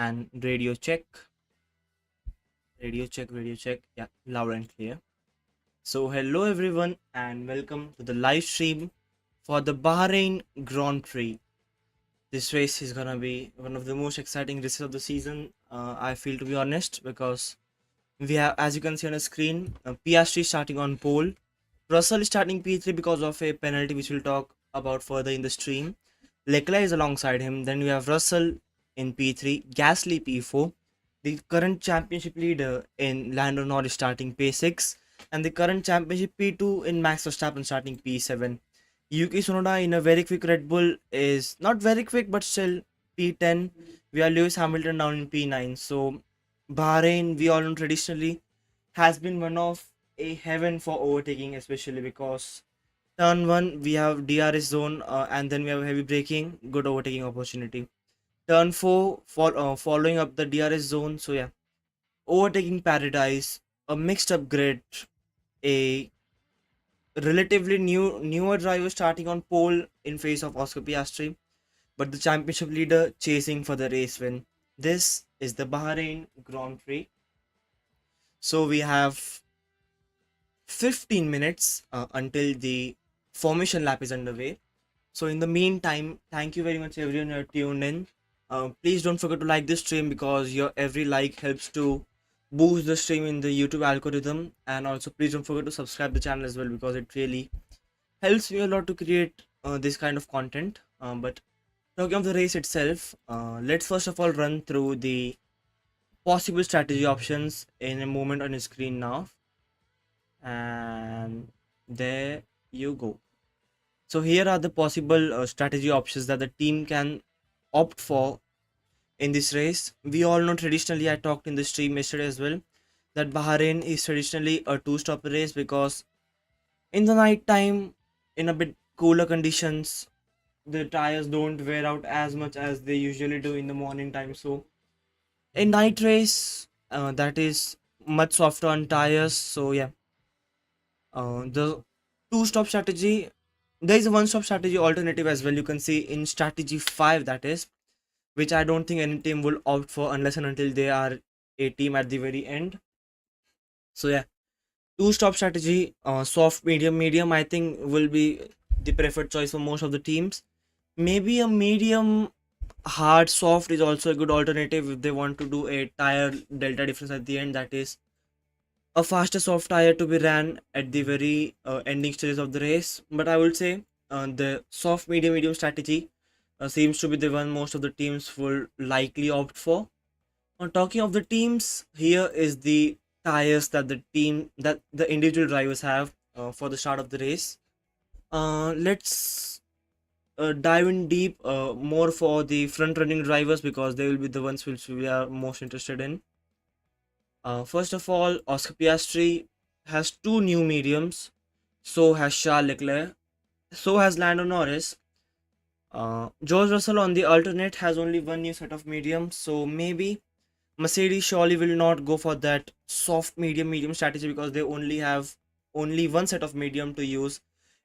and radio check. Yeah, loud and clear. So, hello everyone, and welcome to the live stream for the Bahrain Grand Prix. This race is gonna be one of the most exciting races of the season. I feel, to be honest, because we have, as you can see on the screen, Piastri starting on pole. Russell is starting P3 because of a penalty, which we'll talk about further in the stream. Leclerc is alongside him. Then we have Russell in P3, Gasly P4, the current championship leader in Lando Norris starting P6, and the current championship P2 in Max Verstappen starting P7. Yuki Tsunoda in a very quick Red Bull is not very quick, but still P10. We have Lewis Hamilton down in P9. So Bahrain, we all know traditionally, has been one of a heaven for overtaking, especially because turn 1 we have DRS zone, and then we have heavy braking, good overtaking opportunity. Turn 4 following up the DRS zone. So yeah, overtaking paradise, a mixed up grid, a relatively newer driver starting on pole in face of Oscar Piastri, but the championship leader chasing for the race win. This is the Bahrain Grand Prix. So we have 15 minutes until the formation lap is underway. So in the meantime, thank you very much everyone who tuned in. Please don't forget to like this stream because your every like helps to boost the stream in the YouTube algorithm, and also please don't forget to subscribe the channel as well because it really helps me a lot to create this kind of content. But talking of the race itself, let's first of all run through the possible strategy options in a moment on your screen now, and there you go. So here are the possible strategy options that the team can opt for in this race. We all know traditionally, I talked in the stream yesterday as well, that Bahrain is traditionally a two-stop race because in the night time, in a bit cooler conditions, the tires don't wear out as much as they usually do in the morning time. So a night race, that is much softer on tires. So yeah, the two-stop strategy, there is a one-stop strategy alternative as well. You can see in strategy 5, that is, which I don't think any team will opt for unless and until they are a team at the very end. So yeah, two-stop strategy, soft, medium, I think will be the preferred choice for most of the teams. Maybe a medium, hard, soft is also a good alternative if they want to do a tire delta difference at the end. That is a faster soft tire to be ran at the very ending stages of the race. But I would say the soft medium strategy seems to be the one most of the teams will likely opt for. Talking of the teams, here is the tires that the individual drivers have for the start of the race. Let's dive in deep more for the front running drivers because they will be the ones which we are most interested in. First of all, Oscar Piastri has two new mediums. So has Charles Leclerc. So has Lando Norris. George Russell on the alternate has only one new set of mediums. So maybe Mercedes surely will not go for that soft medium strategy because they only have only one set of medium to use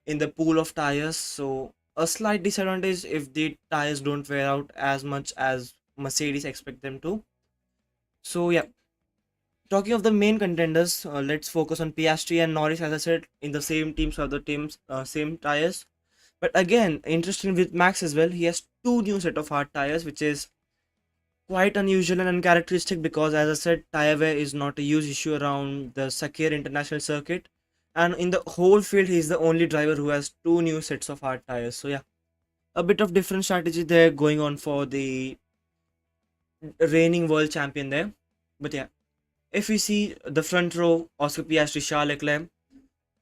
in the pool of tires. So a slight disadvantage if the tires don't wear out as much as Mercedes expect them to. So yeah, talking of the main contenders, let's focus on Piastri and Norris. As I said, in the same teams or the teams, same tires. But again, interesting with Max as well. He has two new set of hard tires, which is quite unusual and uncharacteristic because, as I said, tire wear is not a huge issue around the Sakir International Circuit, and in the whole field, he is the only driver who has two new sets of hard tires. So yeah, a bit of different strategy there going on for the reigning world champion there. But yeah, if we see the front row, Oscar Piastri, Charles Leclerc,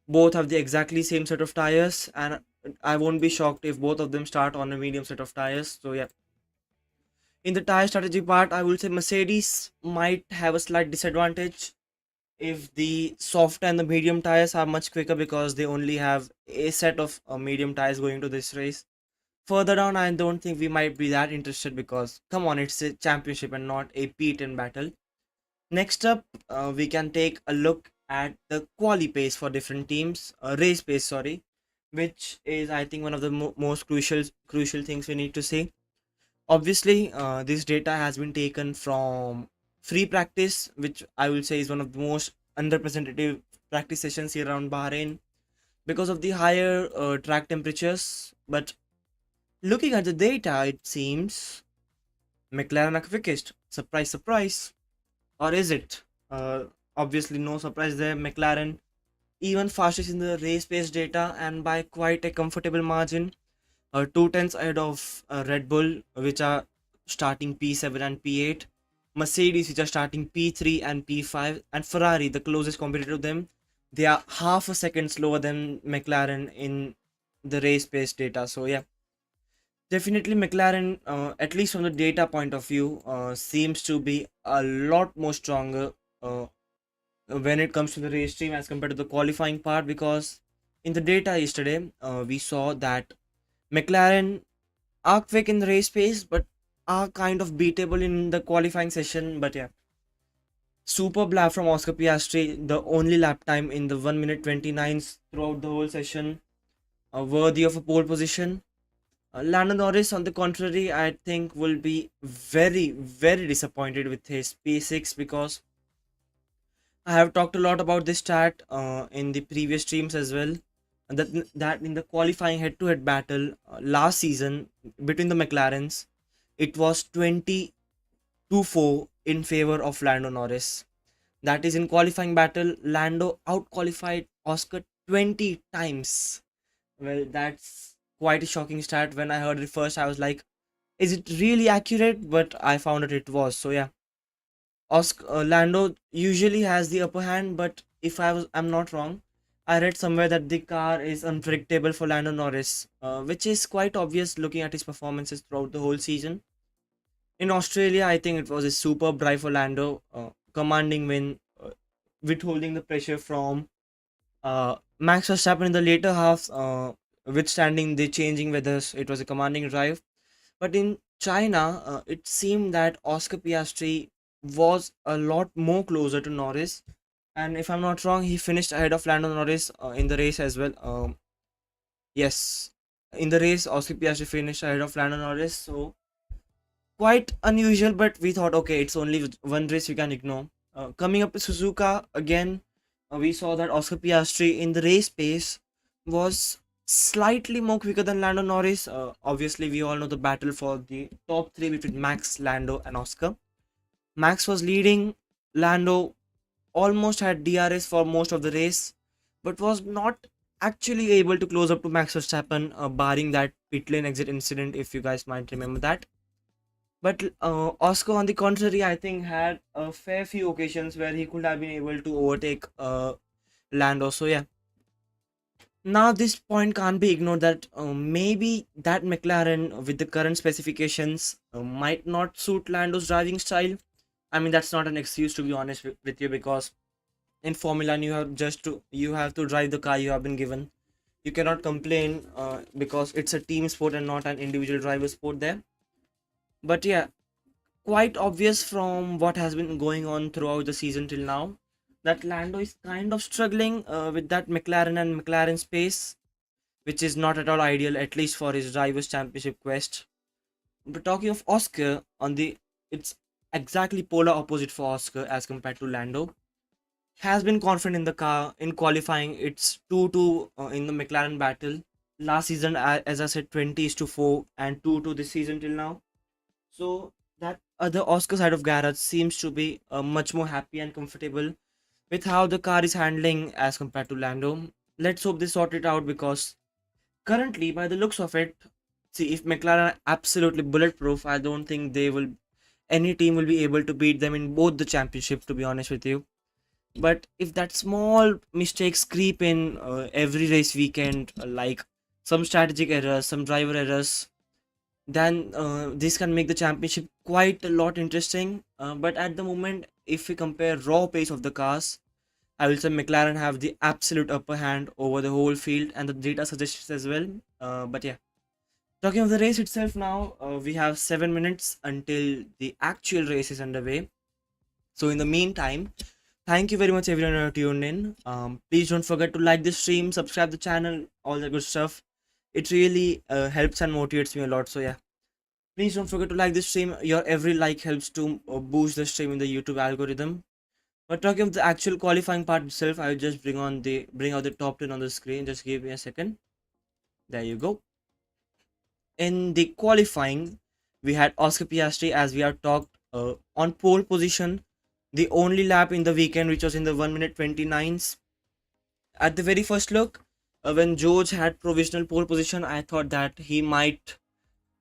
both have the exactly same set of tires, and I won't be shocked if both of them start on a medium set of tires. So yeah, in the tire strategy part, I will say Mercedes might have a slight disadvantage if the soft and the medium tires are much quicker because they only have a set of medium tires going to this race. Further down, I don't think we might be that interested because, come on, it's a championship and not a P10 battle. Next up, we can take a look at the quali pace for different teams, race pace, sorry, which is I think one of the most crucial things we need to see. Obviously, this data has been taken from free practice, which I will say is one of the most underrepresentative practice sessions here around Bahrain because of the higher track temperatures. But looking at the data, it seems McLaren are quickest. Surprise, surprise. Or is it? Obviously, no surprise there. McLaren even fastest in the race pace data and by quite a comfortable margin. 2 tenths ahead of Red Bull, which are starting P7 and P8. Mercedes, which are starting P3 and P5. And Ferrari, the closest competitor to them, they are half a second slower than McLaren in the race pace data. So, yeah, definitely McLaren, at least from the data point of view, seems to be a lot more stronger when it comes to the race stream as compared to the qualifying part, because in the data yesterday, we saw that McLaren are quick in the race pace, but are kind of beatable in the qualifying session. But yeah, superb lap from Oscar Piastri, the only lap time in the 1 minute 29 throughout the whole session, worthy of a pole position. Lando Norris, on the contrary, I think will be very, very disappointed with his P6 because I have talked a lot about this stat in the previous streams as well. And that in the qualifying head-to-head battle last season between the McLarens, it was 20-4 in favor of Lando Norris. That is, in qualifying battle, Lando out-qualified Oscar 20 times. Well, that's quite a shocking stat. When I heard it first, I was like, is it really accurate? But I found that it was. So yeah, Lando usually has the upper hand, but if I'm not wrong, I read somewhere that the car is unpredictable for Lando Norris, which is quite obvious looking at his performances throughout the whole season. In Australia, I think it was a superb drive for Lando, commanding win, withholding the pressure from Max Verstappen in the later half, withstanding the changing weathers. It was a commanding drive. But in China, it seemed that Oscar Piastri was a lot more closer to Norris. And if I'm not wrong, he finished ahead of Lando Norris in the race as well. Yes, in the race, Oscar Piastri finished ahead of Lando Norris. So quite unusual, but we thought, okay, it's only one race we can ignore. Coming up to Suzuka again, we saw that Oscar Piastri in the race pace was slightly more quicker than Lando Norris. Obviously, we all know the battle for the top three between Max, Lando, and Oscar. Max was leading. Lando almost had DRS for most of the race, but was not actually able to close up to Max Verstappen, barring that pit lane exit incident, if you guys might remember that. But Oscar, on the contrary, I think had a fair few occasions where he could have been able to overtake Lando. So yeah, now this point can't be ignored that maybe that McLaren with the current specifications might not suit Lando's driving style. I mean, that's not an excuse, to be honest with you, because in Formula One you have to drive the car you have been given. You cannot complain because it's a team sport and not an individual driver sport there. But yeah, quite obvious from what has been going on throughout the season till now that Lando is kind of struggling with that McLaren and McLaren space, which is not at all ideal, at least for his drivers' championship quest. But talking of Oscar, it's exactly polar opposite for Oscar as compared to Lando. Has been confident in the car in qualifying. It's 2-2 in the McLaren battle. Last season, as I said, 20 is to 4 and 2-2 this season till now. So that other Oscar side of garage seems to be much more happy and comfortable with how the car is handling as compared to Lando. Let's hope they sort it out because currently, by the looks of it, see if McLaren are absolutely bulletproof, I don't think any team will be able to beat them in both the championships. To be honest with you, but if that small mistakes creep in every race weekend, like some strategic errors, some driver errors, then this can make the championship quite a lot interesting. But at the moment, if we compare raw pace of the cars, I will say McLaren have the absolute upper hand over the whole field, and the data suggests as well. But yeah, talking of the race itself now, we have 7 minutes until the actual race is underway. So in the meantime, thank you very much everyone who tuned in. Please don't forget to like the stream, subscribe the channel, all the good stuff. It really helps and motivates me a lot. So yeah, Please don't forget to like this stream. Your every like helps to boost the stream in the YouTube algorithm. But talking of the actual qualifying part itself, I will just bring out the top 10 on the screen. Just give me a second. There you go. In the qualifying, we had Oscar Piastri, as we have talked, on pole position, the only lap in the weekend, which was in the 1 minute 29s. At the very first look, when George had provisional pole position, I thought that he might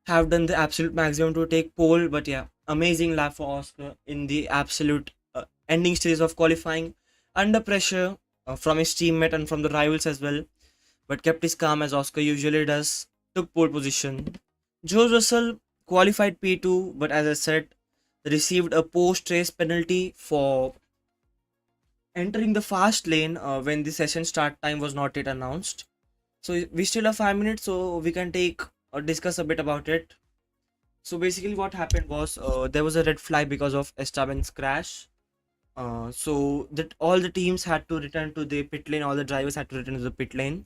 have done the absolute maximum to take pole. But yeah, amazing lap for Oscar in the absolute ending stages of qualifying, under pressure from his teammate and from the rivals as well, but kept his calm as Oscar usually does, took pole position. George Russell qualified P2, but as I said, received a post race penalty for entering the fast lane when the session start time was not yet announced. So we still have 5 minutes, so we can take or discuss a bit about it. So basically, what happened was there was a red flag because of Esteban's crash. So that all the teams had to return to the pit lane, all the drivers had to return to the pit lane.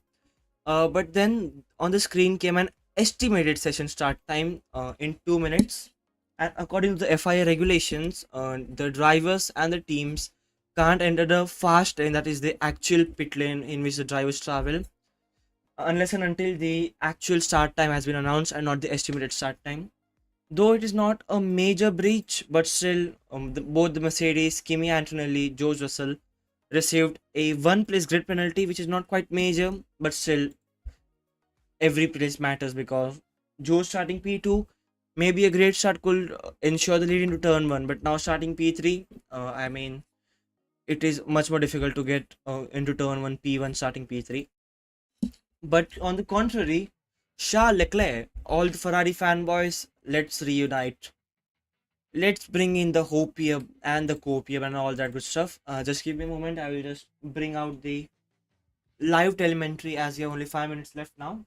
But then on the screen came an estimated session start time in 2 minutes. And according to the FIA regulations, the drivers and the teams can't enter the fast lane, that is the actual pit lane in which the drivers travel, unless and until the actual start time has been announced and not the estimated start time. Though it is not a major breach, but still, both the Mercedes, Kimi Antonelli, George Russell received a one place grid penalty, which is not quite major, but still, every place matters because George starting P2, maybe a great start could ensure the lead into turn 1, but now starting P3, I mean, it is much more difficult to get into turn 1 P1 starting P3. But on the contrary, Charles Leclerc, all the Ferrari fanboys, let's reunite. Let's bring in the hopium and the copium and all that good stuff. Just give me a moment. I will just bring out the live telemetry as you have only 5 minutes left now.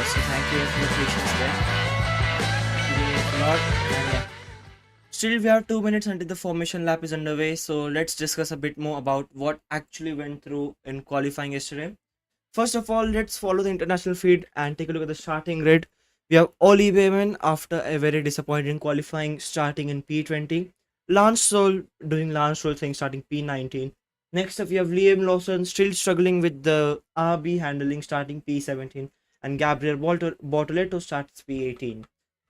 So thank you for the patience there. Means a lot. And yeah. Still, we have 2 minutes until the formation lap is underway. So let's discuss a bit more about what actually went through in qualifying yesterday. First of all, let's follow the international feed and take a look at the starting grid. We have Oli Bayman after a very disappointing qualifying starting in P20. Lance Stroll doing Lance Stroll thing starting P19. Next up, we have Liam Lawson still struggling with the RB handling starting P17. And Gabriel Bortoleto starts P18.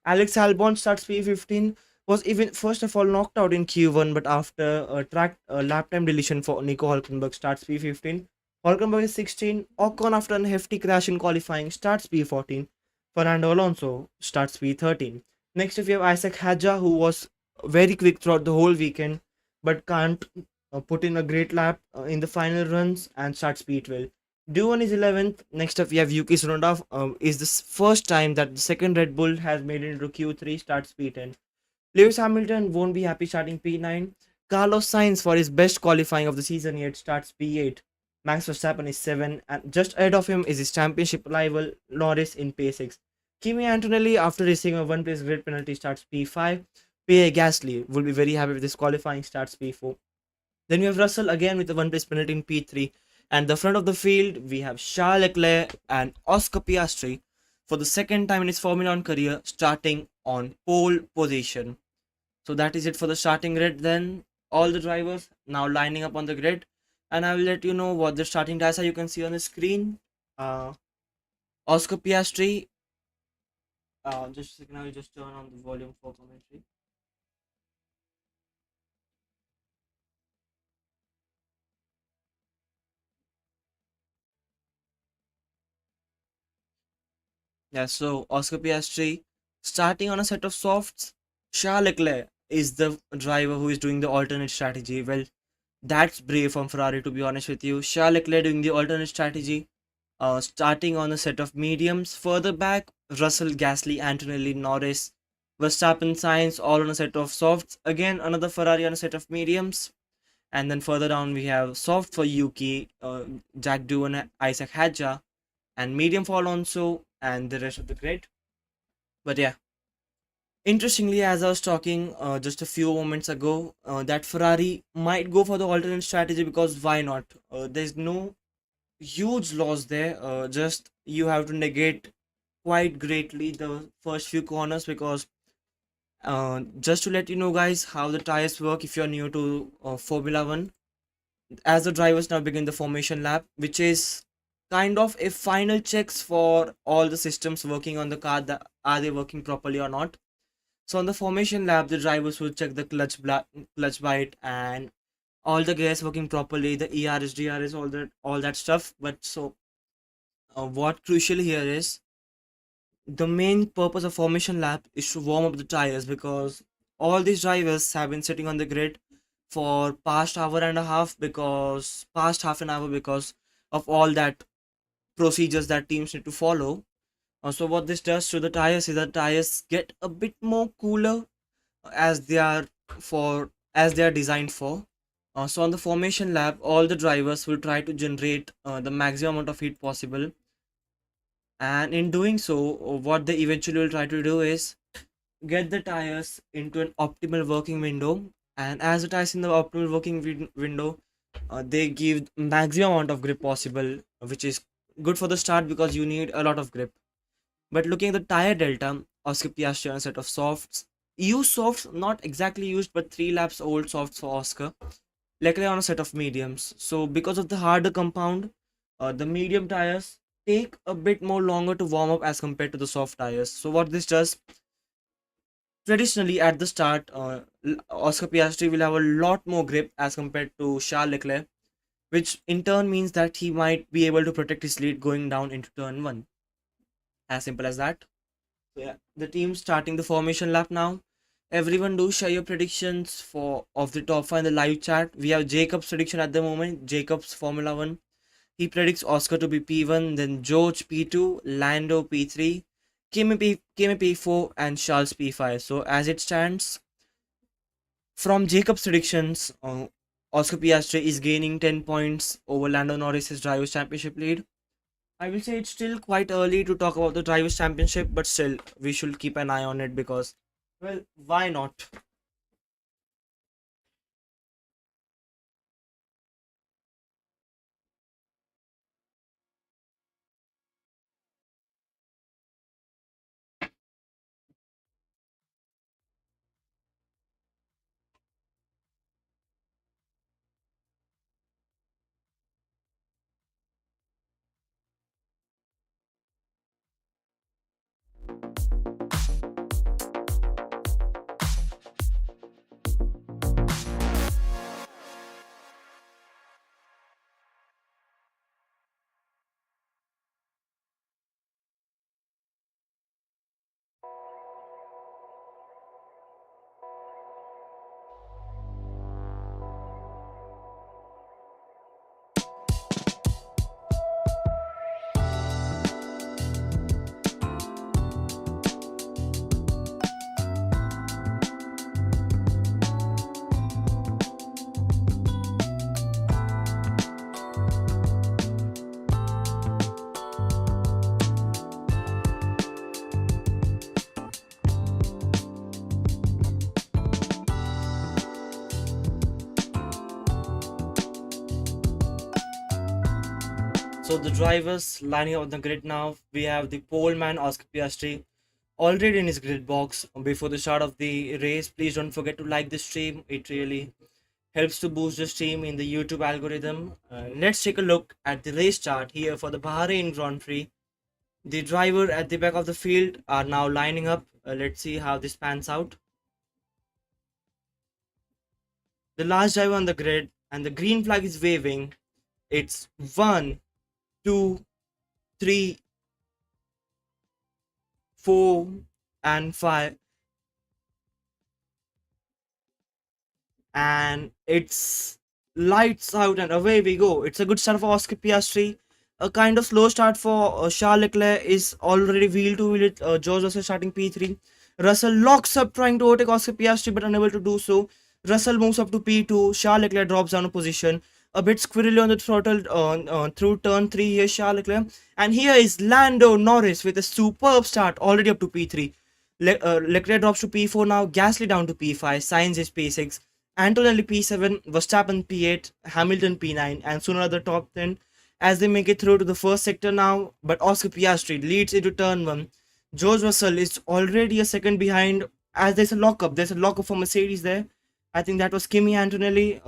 Alex Albon starts P15, was even first of all knocked out in Q1, but after a lap time deletion for Nico Hulkenberg starts P15. Hulkenberg is 16. Ocon, after a hefty crash in qualifying, starts P14. Fernando Alonso starts P13. Next, we have Isaac Hadja, who was very quick throughout the whole weekend, but can't put in a great lap in the final runs and starts P12. Doohan is 11th. Next up, we have Yuki Tsunoda. Is this first time that the second Red Bull has made it into Q3, starts P10. Lewis Hamilton won't be happy starting P9. Carlos Sainz, for his best qualifying of the season yet, starts P8. Max Verstappen is 7, and just ahead of him is his championship rival Norris in P6. Kimi Antonelli, after receiving a one place grid penalty, starts P5. Pierre Gasly will be very happy with this qualifying, starts P4. Then we have Russell again with a one place penalty in P3. And the front of the field, we have Charles Leclerc and Oscar Piastri for the second time in his Formula One career, starting on pole position. So that is it for the starting grid. Then all the drivers now lining up on the grid, and I will let you know what the starting tires are. You can see on the screen. Uh, Oscar Piastri. Just a second, I will just turn on the volume for commentary. Yeah, so Oscar Piastri starting on a set of softs. Charles Leclerc is the driver who is doing the alternate strategy. Well, that's brave from Ferrari, to be honest with you. Charles Leclerc doing the alternate strategy, starting on a set of mediums. Further back, Russell, Gasly, Antonelli, Norris, Verstappen, Sainz, all on a set of softs. Again, another Ferrari on a set of mediums. And then further down, we have soft for Yuki, Jack Doohan, Isaac Hadja, and medium for Alonso, and the rest of the grid. But yeah, interestingly, as I was talking just a few moments ago, that Ferrari might go for the alternate strategy because why not? There's no huge loss there. Just you have to negate quite greatly the first few corners because just to let you know, guys, how the tires work if you're new to Formula One. As the drivers now begin the formation lap, which is kind of a final checks for all the systems working on the car, that are they working properly or not. So on the formation lap, the drivers will check the clutch bite and all the gears working properly, the ERS, DRS, all that stuff. But so what crucial here is the main purpose of formation lap is to warm up the tires because all these drivers have been sitting on the grid for past hour and a half because past half an hour because of all that procedures that teams need to follow. So what this does to the tires is that tires get a bit more cooler as they are as they are designed for. So on the formation lap, all the drivers will try to generate the maximum amount of heat possible, and in doing so, what they eventually will try to do is get the tires into an optimal working window. And as the tires in the optimal working window, they give maximum amount of grip possible, which is good for the start because you need a lot of grip. But looking at the tire delta, Oscar Piastri on a set of softs. Used softs, not exactly used, but 3 laps old softs for Oscar. Leclerc on a set of mediums. So because of the harder compound, the medium tires take a bit more longer to warm up as compared to the soft tires. So what this does, traditionally at the start, Oscar Piastri will have a lot more grip as compared to Charles Leclerc, which in turn means that he might be able to protect his lead going down into turn one. As simple as that. So yeah, the team starting the formation lap now. Everyone do share your predictions for of the top five in the live chat. We have Jacob's prediction at the moment. Jacob's Formula One. He predicts Oscar to be P1, then George P2, Lando P3, Kimi P4, and Charles P5. So as it stands, from Jacob's predictions, Oscar Piastri is gaining 10 points over Lando Norris's Drivers' Championship lead. I will say it's still quite early to talk about the Drivers' Championship, but still, we should keep an eye on it because, well, why not? So the drivers lining up on the grid now. We have the pole man Oscar Piastri already in his grid box. Before the start of the race, please don't forget to like the stream. It really helps to boost the stream in the YouTube algorithm. Let's take a look at the race chart here for the Bahrain Grand Prix. The driver at the back of the field are now lining up. Let's see how this pans out. The last driver on the grid and the green flag is waving. It's 1, 2, 3, 4, and 5, and it's lights out and away we go. It's a good start for Oscar Piastri. A kind of slow start for Charles Leclerc is already wheel to wheel with George Russell starting P3. Russell locks up trying to overtake Oscar Piastri but unable to do so. Russell moves up to P2. Charles Leclerc drops down a position. A bit squirrely on the throttle through turn 3 here, Charles Leclerc. And here is Lando Norris with a superb start already up to P3. Leclerc drops to P4 now. Gasly down to P5. Sainz is P6. Antonelli P7, Verstappen P8, Hamilton P9, and soon another top 10 as they make it through to the first sector now. But Oscar Piastri leads into turn 1. George Russell is already a second behind as there's a lockup. There's a lockup for Mercedes there. I think that was Kimi Antonelli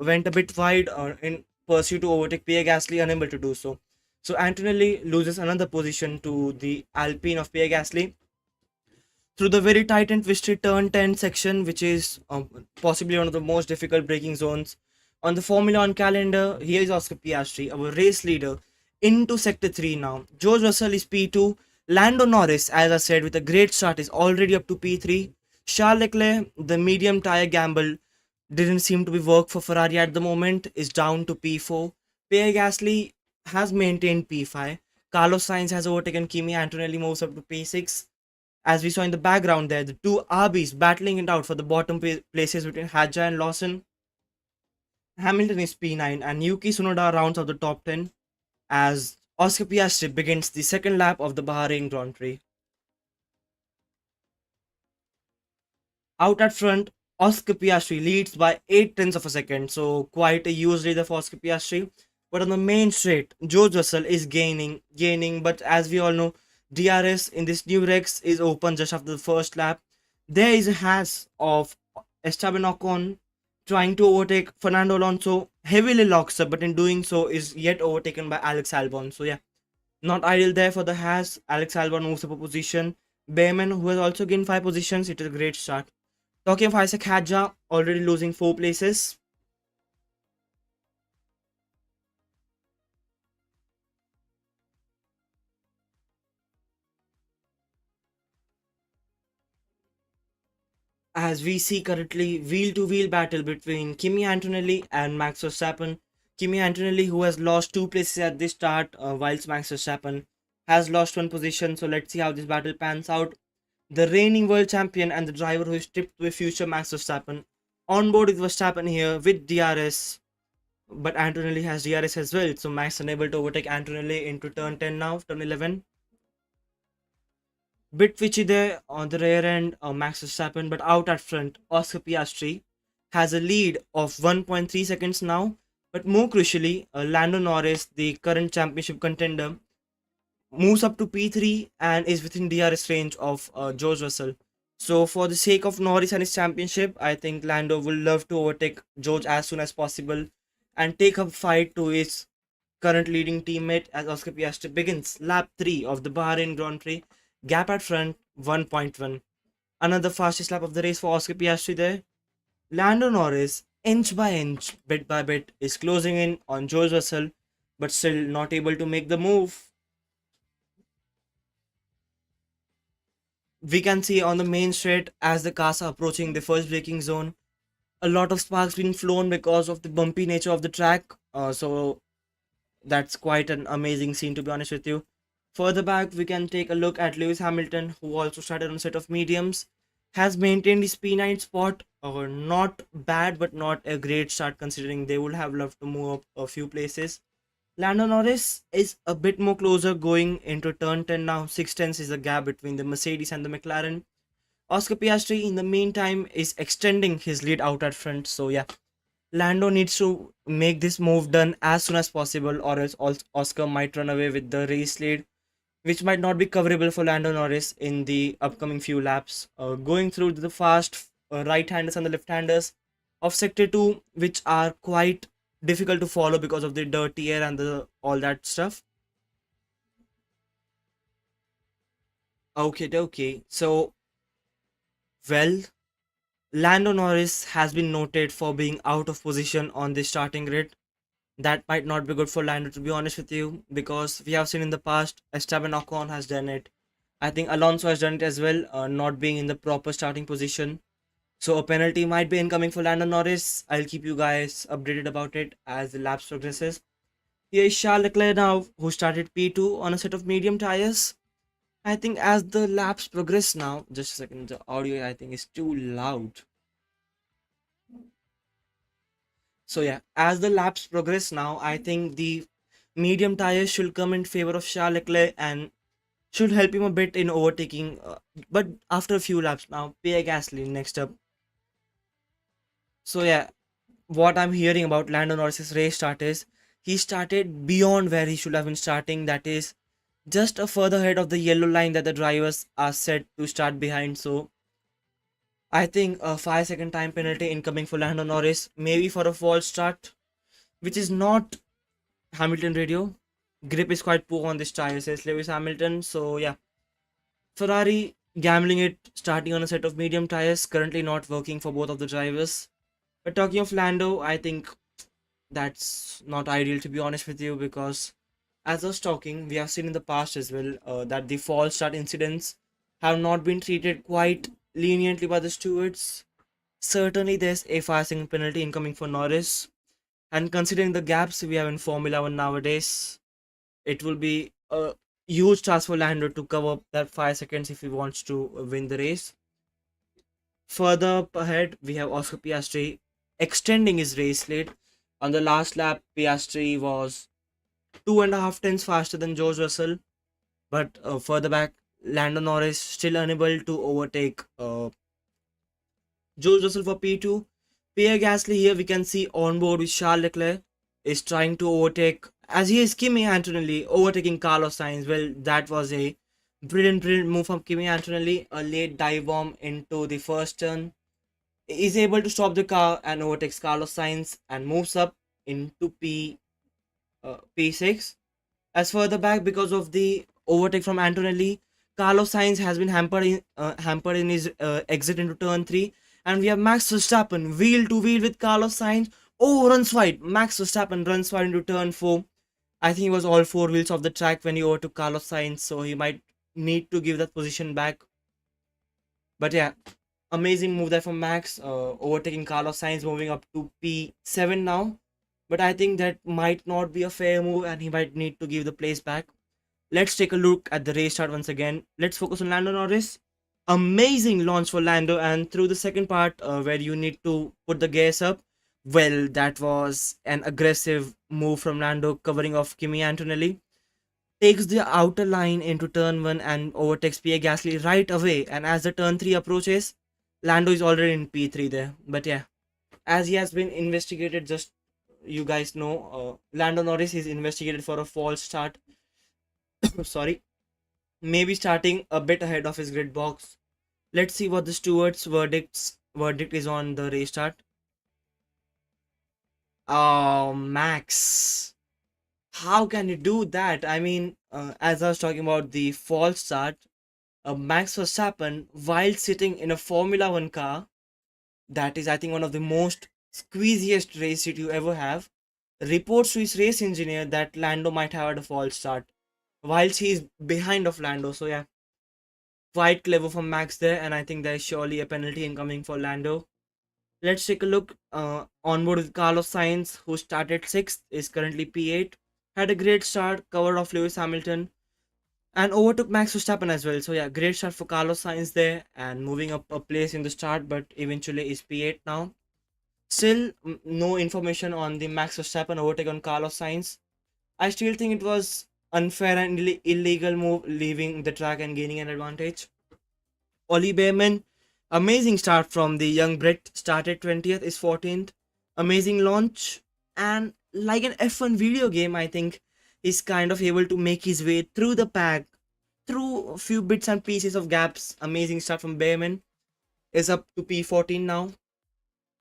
went a bit wide in pursuit to overtake Pierre Gasly, unable to do so. So Antonelli loses another position to the Alpine of Pierre Gasly through the very tight and twisted turn 10 section, which is possibly one of the most difficult braking zones on the Formula One calendar. Here is Oscar Piastri, our race leader, into sector 3 now. George Russell is P2. Lando Norris, as I said, with a great start, is already up to P3. Charles Leclerc, the medium tire gamble didn't seem to be work for Ferrari at the moment, is down to P4. Pierre Gasly has maintained P5. Carlos Sainz has overtaken Kimi Antonelli, moves up to P6. As we saw in the background there, the two RBs battling it out for the bottom places between Hadja and Lawson. Hamilton is P9 and Yuki Tsunoda rounds out the top 10 as Oscar Piastri begins the second lap of the Bahrain Grand Prix. Out at front, Oscar Piastri leads by 8 tenths of a second, so quite a huge leader for Oscar Piastri. But on the main straight, George Russell is gaining, but as we all know, DRS in this new Rex is open just after the first lap. There is a hash of Esteban Ocon trying to overtake Fernando Alonso, heavily locks up, but in doing so is yet overtaken by Alex Albon. So yeah, not ideal there for the hash. Alex Albon moves up a position. Bayman, who has also gained 5 positions, it is a great start. Talking of Isaac Hadja, already losing 4 places. As we see currently wheel to wheel battle between Kimi Antonelli and Max Verstappen. Kimi Antonelli, who has lost 2 places at this start, whilst Max Verstappen has lost 1 position. So let's see how this battle pans out. The reigning world champion and the driver who is tipped with future Max Verstappen on board with Verstappen here with DRS, but Antonelli has DRS as well. So Max unable to overtake Antonelli into turn 10 now, turn 11. Bit twitchy there on the rear end, Max Verstappen, but out at front, Oscar Piastri has a lead of 1.3 seconds now. But more crucially, Lando Norris, the current championship contender, moves up to P3 and is within DRS range of George Russell. So for the sake of Norris and his championship, I think Lando will love to overtake George as soon as possible and take up fight to his current leading teammate as Oscar Piastri begins lap 3 of the Bahrain Grand Prix. Gap at front 1.1. Another fastest lap of the race for Oscar Piastri there. Lando Norris, inch by inch, bit by bit, is closing in on George Russell, but still not able to make the move. We can see on the main straight as the cars are approaching the first braking zone, a lot of sparks being flown because of the bumpy nature of the track. So that's quite an amazing scene, to be honest with you. Further back, we can take a look at Lewis Hamilton, who also started on a set of mediums, has maintained his P9 spot. Not bad, but not a great start considering they would have loved to move up a few places. Lando Norris is a bit more closer going into turn 10 now. 6 tenths is the gap between the Mercedes and the McLaren. Oscar Piastri, in the meantime, is extending his lead out at front. So yeah, Lando needs to make this move done as soon as possible, or else Oscar might run away with the race lead, which might not be coverable for Lando Norris in the upcoming few laps. Going through the fast right-handers and the left-handers of Sector 2, which are quite difficult to follow because of the dirty air and the all that stuff. Okay. So, well, Lando Norris has been noted for being out of position on the starting grid. That might not be good for Lando, to be honest with you, because we have seen in the past Esteban Ocon has done it. I think Alonso has done it as well, not being in the proper starting position. So a penalty might be incoming for Lando Norris. I'll keep you guys updated about it as the laps progresses. Here is Charles Leclerc now, who started P2 on a set of medium tires. I think as the laps progress now, just a second, the audio I think is too loud. So yeah, as the laps progress now, I think the medium tires should come in favor of Charles Leclerc and should help him a bit in overtaking. But after a few laps now, Pierre Gasly next up. So yeah, what I'm hearing about Lando Norris's race start is he started beyond where he should have been starting. That is just a further ahead of the yellow line that the drivers are set to start behind. So I think a 5 second time penalty incoming for Lando Norris, maybe for a false start, which is not Hamilton radio. Grip is quite poor on this tire, says Lewis Hamilton. So yeah, Ferrari gambling it, starting on a set of medium tires, currently not working for both of the drivers. But talking of Lando, I think that's not ideal, to be honest with you, because as I was talking, we have seen in the past as well that the false start incidents have not been treated quite leniently by the stewards. Certainly, there's a 5 second penalty incoming for Norris, and considering the gaps we have in Formula One nowadays, it will be a huge task for Lando to cover up that 5 seconds if he wants to win the race. Further up ahead, we have Oscar Piastri extending his race lead. On the last lap, Piastri was 2.5 tenths faster than George Russell, but further back, Lando Norris still unable to overtake George Russell for P2. Pierre Gasly here we can see on board with Charles Leclerc is trying to overtake as he is Kimi Antonelli overtaking Carlos Sainz. Well, that was a brilliant move from Kimi Antonelli. A late dive bomb into the first turn. Is able to stop the car and overtakes Carlos Sainz and moves up into P6. As further back, because of the overtake from Antonelli, Carlos Sainz has been hampered in his exit into turn 3. And we have Max Verstappen wheel to wheel with Carlos Sainz. Oh, runs wide. Max Verstappen runs wide into turn 4. I think he was all four wheels of the track when he overtook Carlos Sainz, so he might need to give that position back. But yeah, amazing move there from Max, overtaking Carlos Sainz, moving up to P7 now. But I think that might not be a fair move and he might need to give the place back. Let's take a look at the race start once again. Let's focus on Lando Norris. Amazing launch for Lando, and through the second part where you need to put the gears up, well, that was an aggressive move from Lando, covering off Kimi Antonelli. Takes the outer line into turn 1 and overtakes Pierre Gasly right away. And as the turn 3 approaches, Lando is already in P3 there. But yeah, as he has been investigated, just you guys know, Lando Norris is investigated for a false start. Sorry, maybe starting a bit ahead of his grid box. Let's see what the stewards' verdict is on the restart. Oh, Max. How can you do that? I mean, as I was talking about the false start, Max Verstappen, while sitting in a Formula One car, that is, I think, one of the most squeeziest race seat you ever have, reports to his race engineer that Lando might have had a false start, whilst he is behind of Lando. So yeah, quite clever from Max there, and I think there is surely a penalty incoming for Lando. Let's take a look on board with Carlos Sainz, who started 6th, is currently P8. Had a great start, covered off Lewis Hamilton, and overtook Max Verstappen as well. So yeah, great start for Carlos Sainz there, and moving up a place in the start, but eventually is P8 now. Still, no information on the Max Verstappen overtake on Carlos Sainz. I still think it was unfair and illegal move, leaving the track and gaining an advantage. Ollie Behrman, amazing start from the young Brit. Started 20th, is 14th. Amazing launch, and like an F1 video game, I think he's kind of able to make his way through the pack, through a few bits and pieces of gaps. Amazing start from Bayman, is up to P14 now.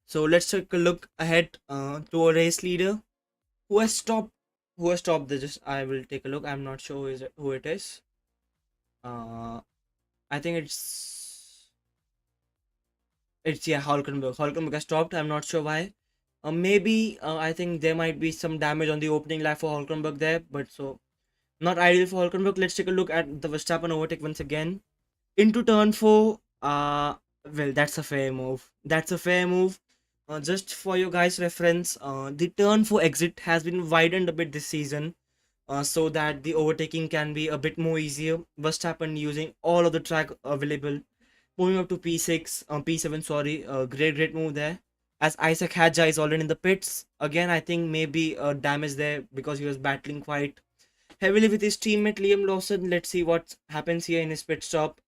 So let's take a look ahead to a race leader who has stopped. Who has stopped the just? I will take a look. I'm not sure who it is. Uh, I think it's yeah, Hulkenberg. Hulkenberg has stopped. I'm not sure why. Maybe I think there might be some damage on the opening lap for Hulkenberg there, but so not ideal for Hulkenberg. Let's take a look at the Verstappen overtake once again into turn four. Well, that's a fair move. That's a fair move. Just for your guys' reference, the turn four exit has been widened a bit this season, so that the overtaking can be a bit more easier. Verstappen using all of the track available, moving up to P6, P7. Sorry, great move there. As Isaac Hadja is already in the pits again, I think maybe damage there because he was battling quite heavily with his teammate Liam Lawson. Let's see what happens here in his pit stop.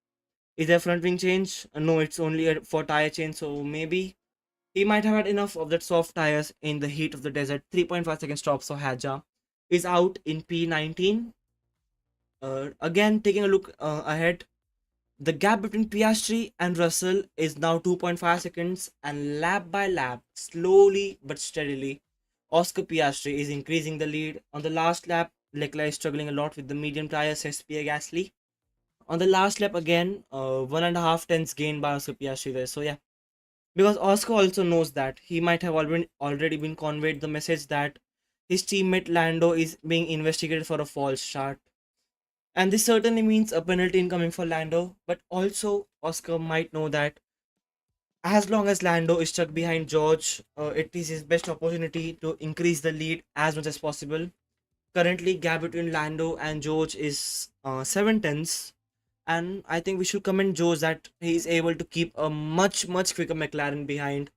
Is there front wing change? No, it's only for tire change. So maybe he might have had enough of that soft tires in the heat of the desert. 3.5 second stop. So Hadja is out in P19. Again, taking a look ahead, the gap between Piastri and Russell is now 2.5 seconds, and lap by lap, slowly but steadily, Oscar Piastri is increasing the lead. On the last lap, Leclerc is struggling a lot with the medium tires, says Pierre Gasly. On the last lap again, 1.5 tenths gained by Oscar Piastri there. So yeah, because Oscar also knows that he might have already been conveyed the message that his teammate Lando is being investigated for a false start. And this certainly means a penalty incoming for Lando, but also Oscar might know that as long as Lando is stuck behind George, it is his best opportunity to increase the lead as much as possible. Currently, gap between Lando and George is 7 tenths, and I think we should commend George that he is able to keep a much quicker McLaren behind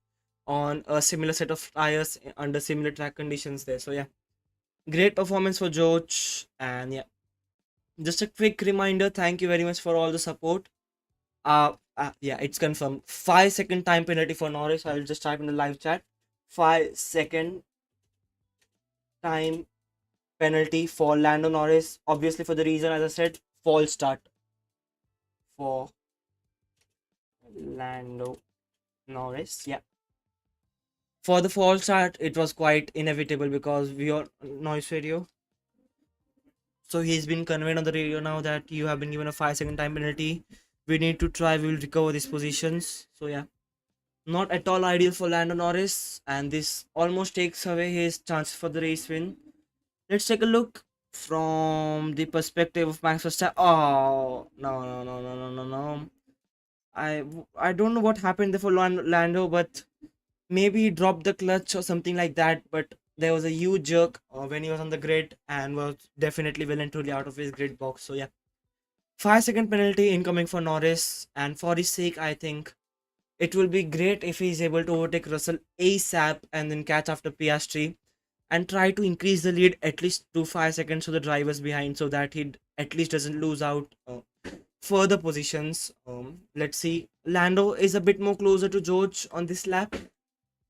on a similar set of tires under similar track conditions there. So yeah, great performance for George, and yeah, just a quick reminder, thank you very much for all the support. Yeah, it's confirmed. 5 second time penalty for Norris. I'll just type in the live chat. 5 second time penalty for Lando Norris. Obviously, for the reason, as I said, false start for Lando Norris. Yeah. For the false start, it was quite inevitable because we are noise radio. So he's been conveyed on the radio now that you have been given a 5 second time penalty. We need to try, we will recover these positions. So yeah, not at all ideal for Lando Norris, and this almost takes away his chances for the race win. Let's take a look from the perspective of Max Verstappen. Oh no. I don't know what happened there for Lando, but maybe he dropped the clutch or something like that. But there was a huge jerk when he was on the grid and was definitely well and truly out of his grid box. So yeah, 5 second penalty incoming for Norris, and for his sake, I think it will be great if he is able to overtake Russell ASAP and then catch after Piastri and try to increase the lead at least to 5 seconds to the drivers behind so that he at least doesn't lose out further positions. Let's see. Lando is a bit more closer to George on this lap,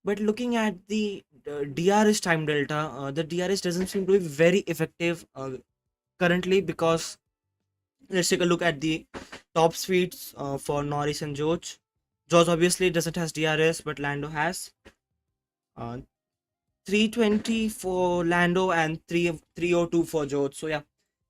but looking at the DRS time delta, the DRS doesn't seem to be very effective currently because let's take a look at the top speeds for Norris and George. George obviously doesn't has DRS, but Lando has. 320 for Lando and 302 for George. So yeah,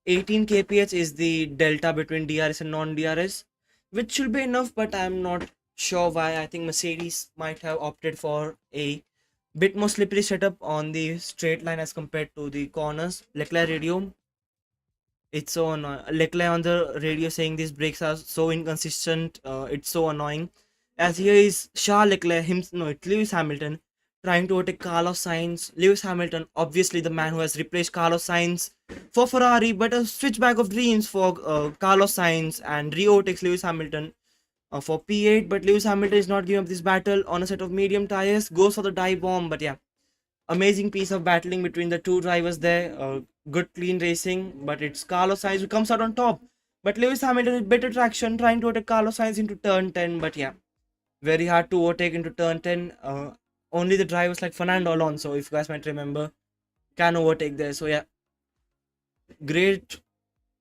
18 kph is the delta between DRS and non-DRS, which should be enough, but I'm not sure why. I think Mercedes might have opted for a bit more slippery setup on the straight line as compared to the corners. Leclerc radio, it's so annoying. Leclerc on the radio saying these brakes are so inconsistent. It's so annoying. As here is Charles Leclerc, no, it's Lewis Hamilton trying to overtake Carlos Sainz. Lewis Hamilton, obviously the man who has replaced Carlos Sainz for Ferrari, but a switchback of dreams for Carlos Sainz, and re-overtakes Lewis Hamilton for P8. But Lewis Hamilton is not giving up this battle on a set of medium tires. Goes for the dive bomb, but yeah, amazing piece of battling between the two drivers there. Good clean racing, but it's Carlos Sainz who comes out on top. But Lewis Hamilton with better traction trying to overtake Carlos Sainz into turn 10. But yeah, very hard to overtake into turn 10. Only the drivers like Fernando Alonso, if you guys might remember, can overtake there. So yeah, great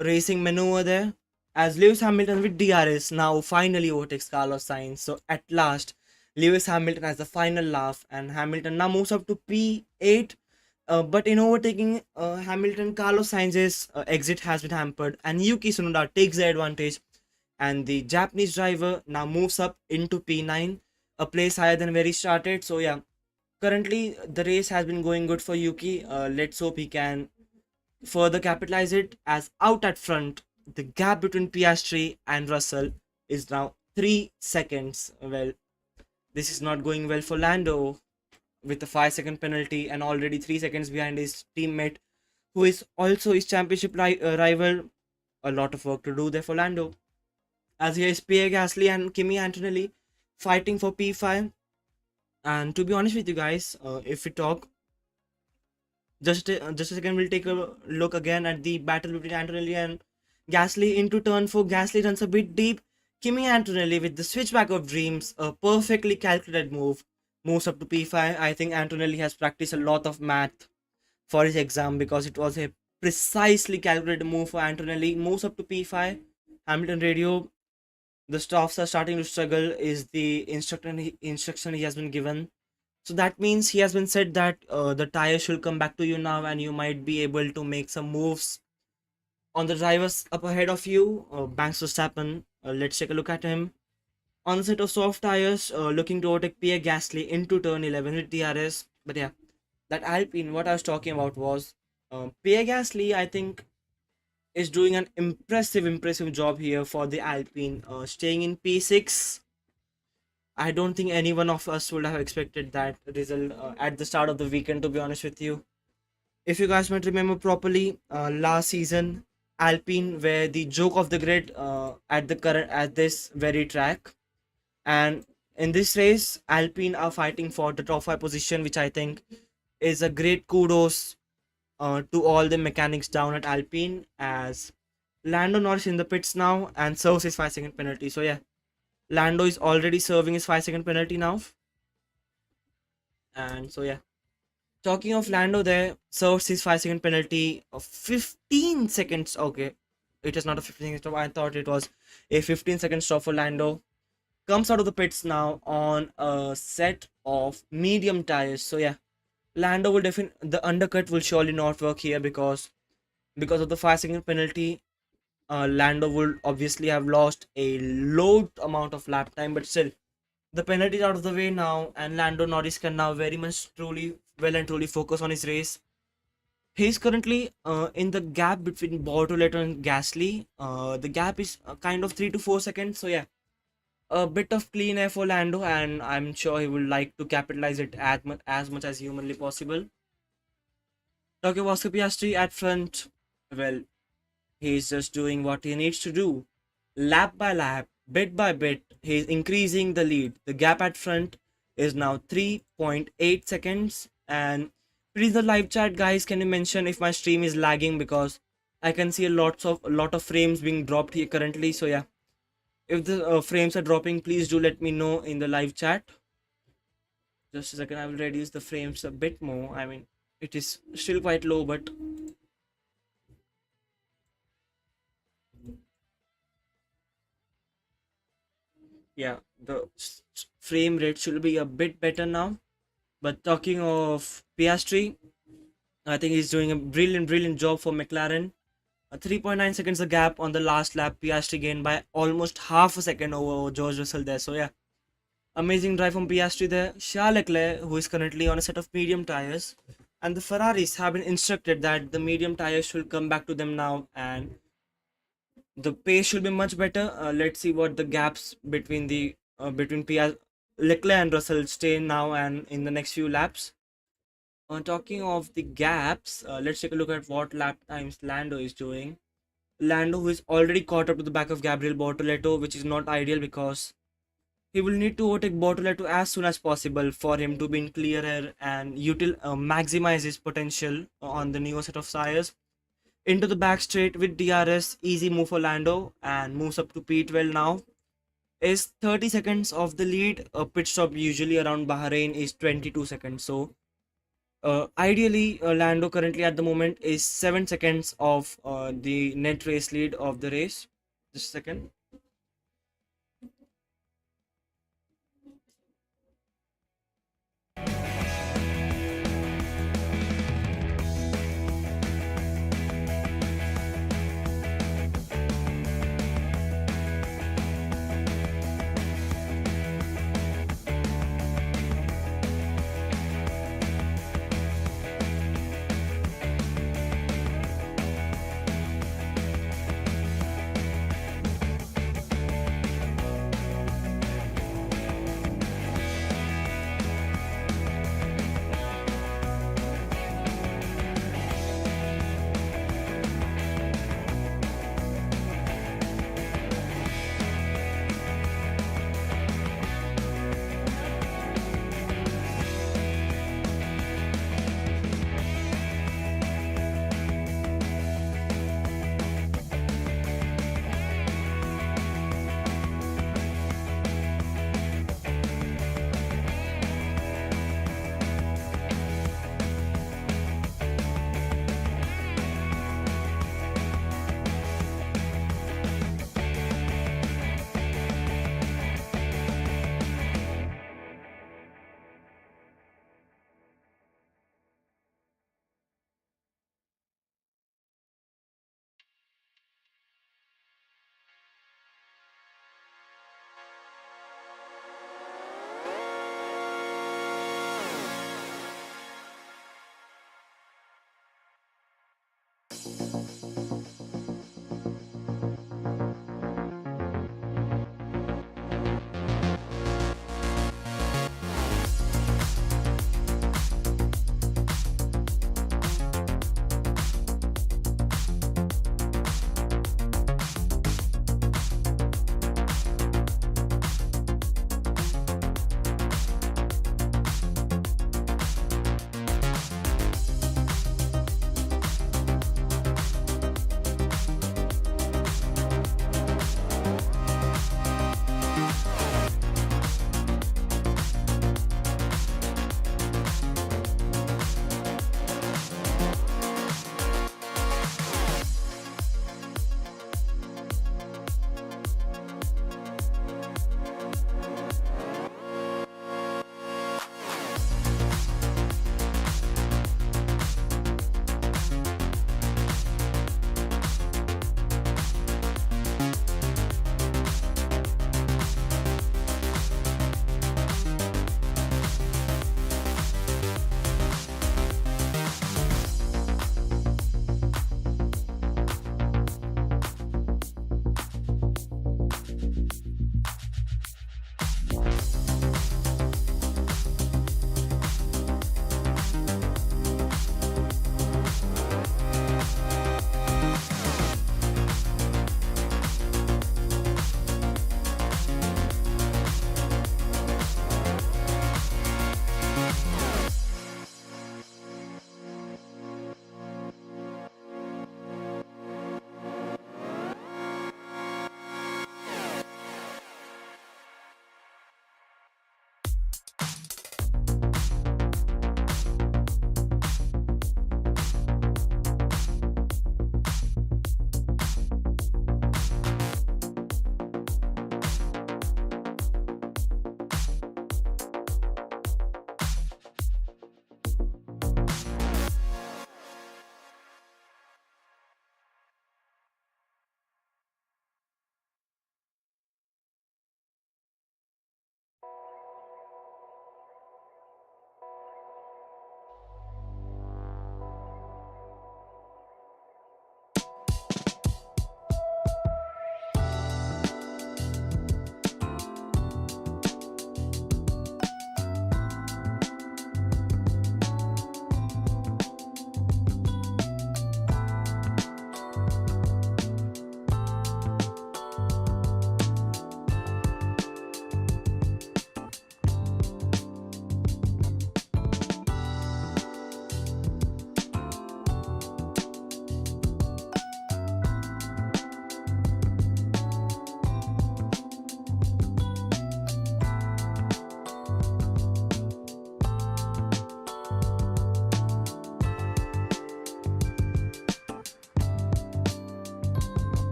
racing maneuver there. As Lewis Hamilton with DRS now finally overtakes Carlos Sainz. So at last, Lewis Hamilton has the final laugh, and Hamilton now moves up to P8. But in overtaking Hamilton, Carlos Sainz's exit has been hampered, and Yuki Tsunoda takes the advantage, and the Japanese driver now moves up into P9, a place higher than where he started. So yeah, currently the race has been going good for Yuki. Let's hope he can further capitalize it, as out at front, the gap between Piastri and Russell is now 3 seconds. Well, this is not going well for Lando with a 5-second penalty and already 3 seconds behind his teammate, who is also his championship rival. A lot of work to do there for Lando, as here is Pierre Gasly and Kimi Antonelli fighting for P5. And to be honest with you guys, if we talk just a second, we'll take a look again at the battle between Antonelli and Gasly. Into turn 4, Gasly runs a bit deep. Kimi Antonelli with the switchback of dreams, a perfectly calculated move, moves up to P5. I think Antonelli has practiced a lot of math for his exam, because it was a precisely calculated move for Antonelli. Moves up to P5. Hamilton radio, the staffs are starting to struggle, is the instruction he has been given. So that means he has been said that the tire should come back to you now, and you might be able to make some moves on the drivers up ahead of you. Banks Verstappen, let's take a look at him. On the set of soft tires, looking to overtake Pierre Gasly into turn 11 with DRS. But yeah, that Alpine, what I was talking about was Pierre Gasly, I think, is doing an impressive job here for the Alpine, staying in P6. I don't think any one of us would have expected that result at the start of the weekend, to be honest with you. If you guys might remember properly, last season, Alpine were the joke of the grid at this very track. And in this race, Alpine are fighting for the top 5 position, which I think is a great kudos to all the mechanics down at Alpine, as Lando Norris in the pits now and serves his 5-second penalty. So yeah, Lando is already serving his 5-second penalty now. And so yeah, talking of Lando there, serves his 5-second penalty of 15 seconds. Okay, it is not a 15-second stop. I thought it was a 15-second stop for Lando. Comes out of the pits now on a set of medium tires. So yeah, Lando will definitely, the undercut will surely not work here, because of the 5-second penalty. Lando would obviously have lost a low amount of lap time, but still, the penalty is out of the way now, and Lando Norris can now very much truly focus on his race. He's currently in the gap between Bortoleto and Gasly. The gap is kind of 3 to 4 seconds. So yeah, a bit of clean air for Lando, and I'm sure he would like to capitalize it as much as humanly possible. Talking about Piastri at front, well, he's just doing what he needs to do. Lap by lap, bit by bit, he's increasing the lead. The gap at front is now 3.8 seconds. And please, the live chat guys, can you mention if my stream is lagging, because I can see a lot of frames being dropped here currently. So yeah, if the frames are dropping, please do let me know in the live chat. Just a second, I will reduce the frames a bit more. I mean, it is still quite low, but yeah, the frame rate should be a bit better now. But talking of Piastri, I think he's doing a brilliant job for McLaren. 3.9 seconds the gap on the last lap. Piastri gained by almost half a second over George Russell there. So yeah, amazing drive from Piastri there. Charles Leclerc, who is currently on a set of medium tires, and the Ferraris have been instructed that the medium tires should come back to them now, and the pace should be much better. Let's see what the gaps between Leclerc and Russell stay now and in the next few laps. Talking of the gaps, let's take a look at what lap times Lando is doing. Lando, who is already caught up to the back of Gabriel Bortoleto, which is not ideal, because he will need to overtake Bortoleto as soon as possible for him to be in clear air and maximize his potential on the new set of tires. Into the back straight with DRS, easy move for Lando, and moves up to P12 now. is 30 seconds of the lead. A pit stop usually around Bahrain is 22 seconds. So ideally, Lando currently at the moment is 7 seconds of the net race lead of the race. Just a second.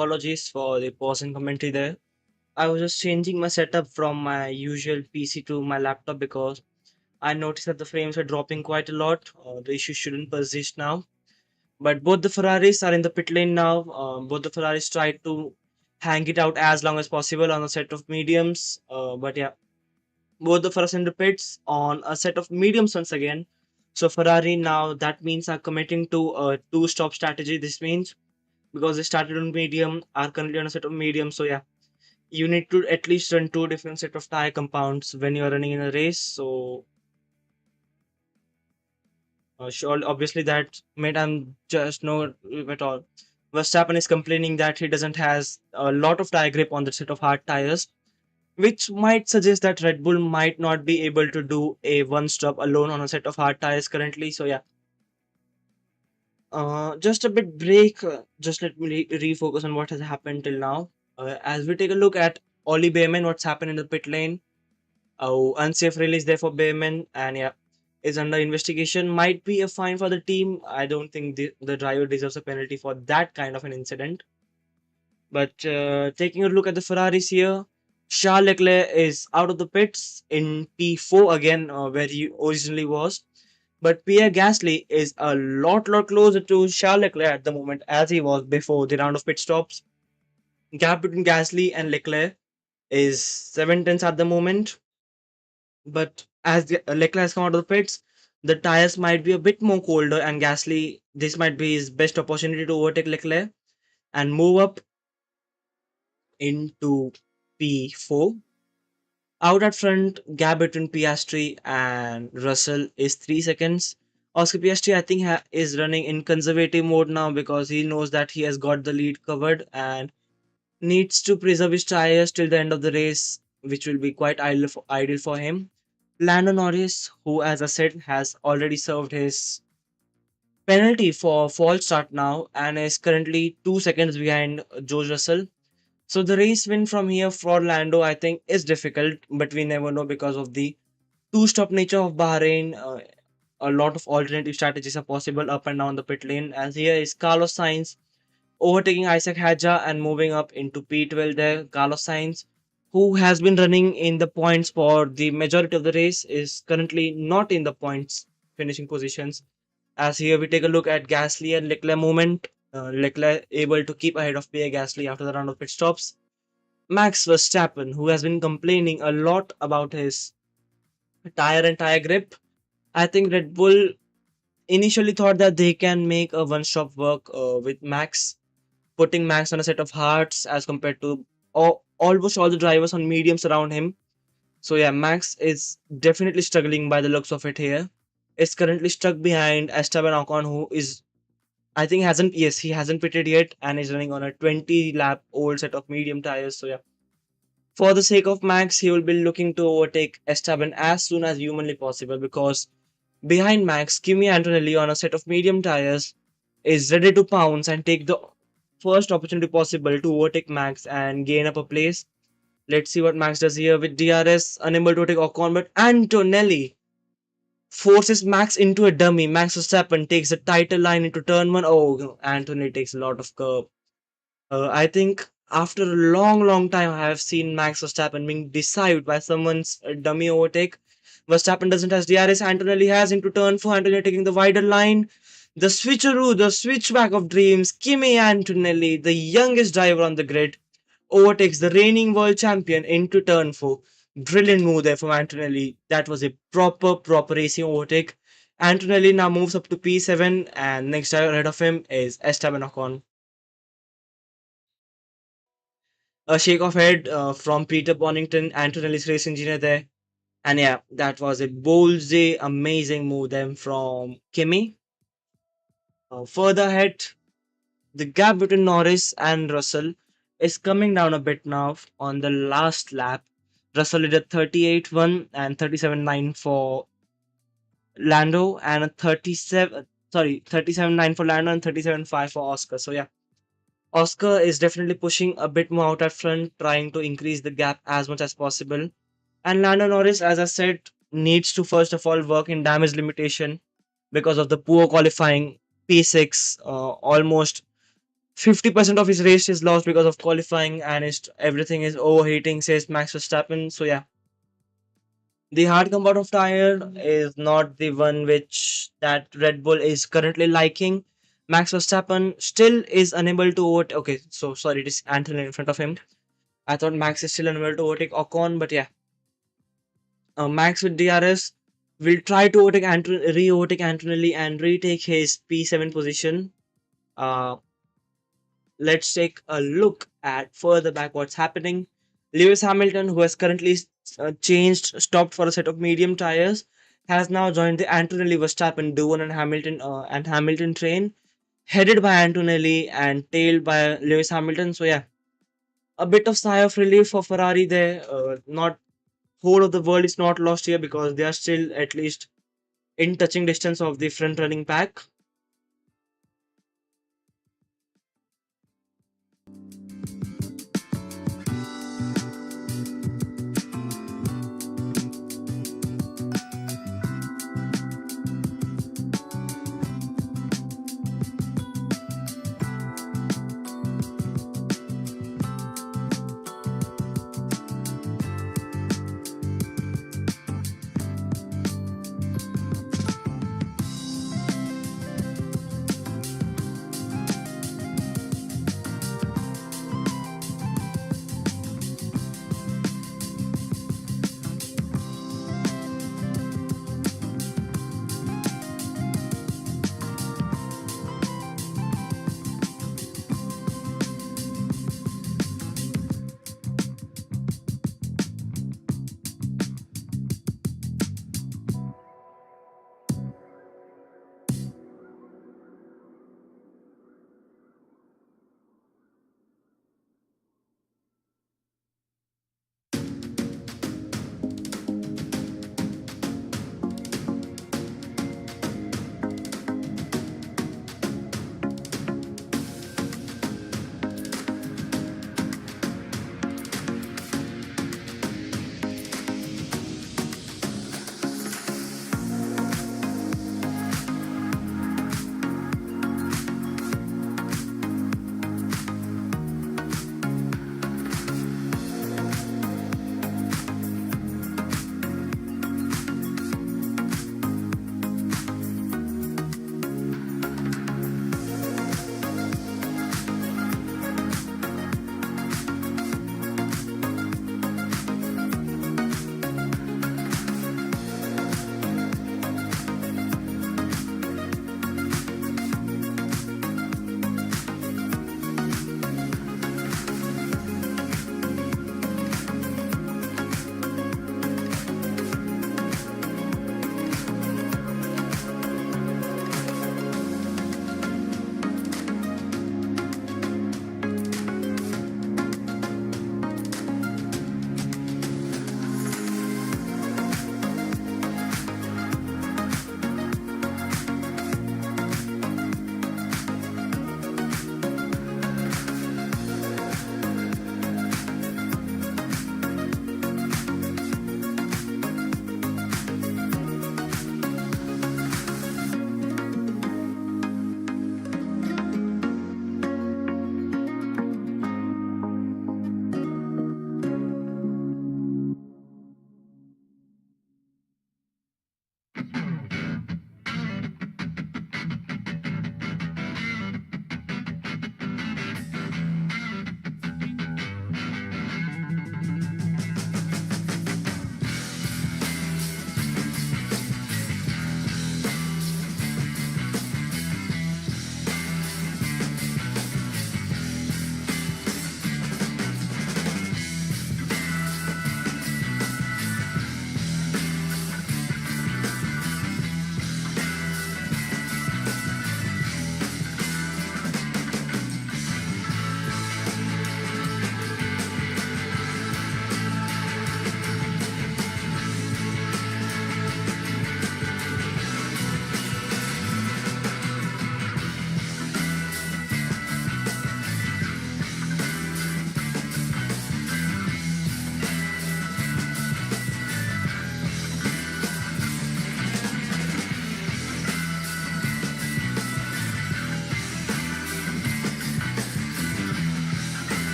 Apologies for the pause in commentary there. I was just changing my setup from my usual PC to my laptop because I noticed that the frames are dropping quite a lot. The issue shouldn't persist now. But both the Ferraris are in the pit lane now. Both the Ferraris tried to hang it out as long as possible on a set of mediums. But yeah, both the Ferraris in the pits on a set of mediums once again. So Ferrari now that means are committing to a two-stop strategy. This means because they started on medium, are currently on a set of medium. So yeah, you need to at least run two different set of tire compounds when you are running in a race. So sure, obviously that made I'm just no at all. Verstappen is complaining that he doesn't has a lot of tire grip on the set of hard tires, which might suggest that Red Bull might not be able to do a one stop alone on a set of hard tires currently. So yeah, just a bit break. Just let me refocus on what has happened till now. As we take a look at Ollie Bayman, what's happened in the pit lane. Oh, unsafe release there for Bayman, and yeah, is under investigation. Might be a fine for the team. I don't think the driver deserves a penalty for that kind of an incident. But taking a look at the Ferraris here, Charles Leclerc is out of the pits in P4 again, where he originally was. But Pierre Gasly is a lot closer to Charles Leclerc at the moment as he was before the round of pit stops. Gap between Gasly and Leclerc is 7 tenths at the moment. But as Leclerc has come out of the pits, the tires might be a bit more colder, and Gasly, this might be his best opportunity to overtake Leclerc and move up into P4. Out at front, gap between Piastri and Russell is 3 seconds. Oscar Piastri, I think, is running in conservative mode now because he knows that he has got the lead covered and needs to preserve his tires till the end of the race, which will be quite ideal for him. Lando Norris, who, as I said, has already served his penalty for false start now and is currently 2 seconds behind George Russell. So the race win from here for Lando, I think, is difficult, but we never know because of the two-stop nature of Bahrain. A lot of alternative strategies are possible up and down the pit lane. As here is Carlos Sainz overtaking Isaac Hadja and moving up into P12 there. Carlos Sainz, who has been running in the points for the majority of the race, is currently not in the points finishing positions. As here we take a look at Gasly and Leclerc movement. Leclerc able to keep ahead of Pierre Gasly after the round of pit stops. Max Verstappen, who has been complaining a lot about his tire and tire grip. I think Red Bull initially thought that they can make a one-stop work with Max, putting Max on a set of hards as compared to almost all the drivers on mediums around him. So yeah, Max is definitely struggling by the looks of it here. Is currently stuck behind Esteban Ocon, who is I think hasn't yes he hasn't pitted yet and is running on a 20 lap old set of medium tires. So yeah, for the sake of Max, he will be looking to overtake Esteban as soon as humanly possible because behind Max, Kimi Antonelli on a set of medium tires is ready to pounce and take the first opportunity possible to overtake Max and gain up a place. Let's see what Max does here with DRS, unable to take Ocon, but Antonelli forces Max into a dummy. Max Verstappen takes the title line into turn one. Oh, Antonelli takes a lot of curb. I think after a long time, I have seen Max Verstappen being deceived by someone's dummy overtake. Verstappen doesn't have DRS. Antonelli has into turn four. Antonelli taking the wider line. The switcheroo, the switchback of dreams. Kimi Antonelli, the youngest driver on the grid, overtakes the reigning world champion into turn four. Brilliant move there from Antonelli. That was a proper racing overtake. Antonelli now moves up to P7, and next driver ahead of him is Esteban Ocon. A shake of head from Peter Bonington, Antonelli's race engineer there. And yeah, that was a ballsy, amazing move then from Kimi. Further ahead, the gap between Norris and Russell is coming down a bit now on the last lap. Russell did a 38-1 and 37-9 for Lando and a 37-9 for Lando and 37-5 for Oscar. So yeah, Oscar is definitely pushing a bit more out at front, trying to increase the gap as much as possible. And Lando Norris, as I said, needs to first of all work in damage limitation because of the poor qualifying P6, almost 50% of his race is lost because of qualifying, and everything is overheating, says Max Verstappen. So yeah, the hard compound of tire is not the one which that Red Bull is currently liking. Max Verstappen still is unable to overtake. Okay, so sorry, it is Antonelli in front of him. I thought Max is still unable to overtake Ocon, but yeah, Max with DRS will try to re-overtake Antonelli and retake his P7 position. Uh, let's take a look at further back what's happening. Lewis Hamilton, who has currently stopped for a set of medium tires, has now joined the Antonelli Verstappen duo and Hamilton train, headed by Antonelli and tailed by Lewis Hamilton. So yeah, a bit of sigh of relief for Ferrari there. Not whole of the world is not lost here because they are still at least in touching distance of the front running pack.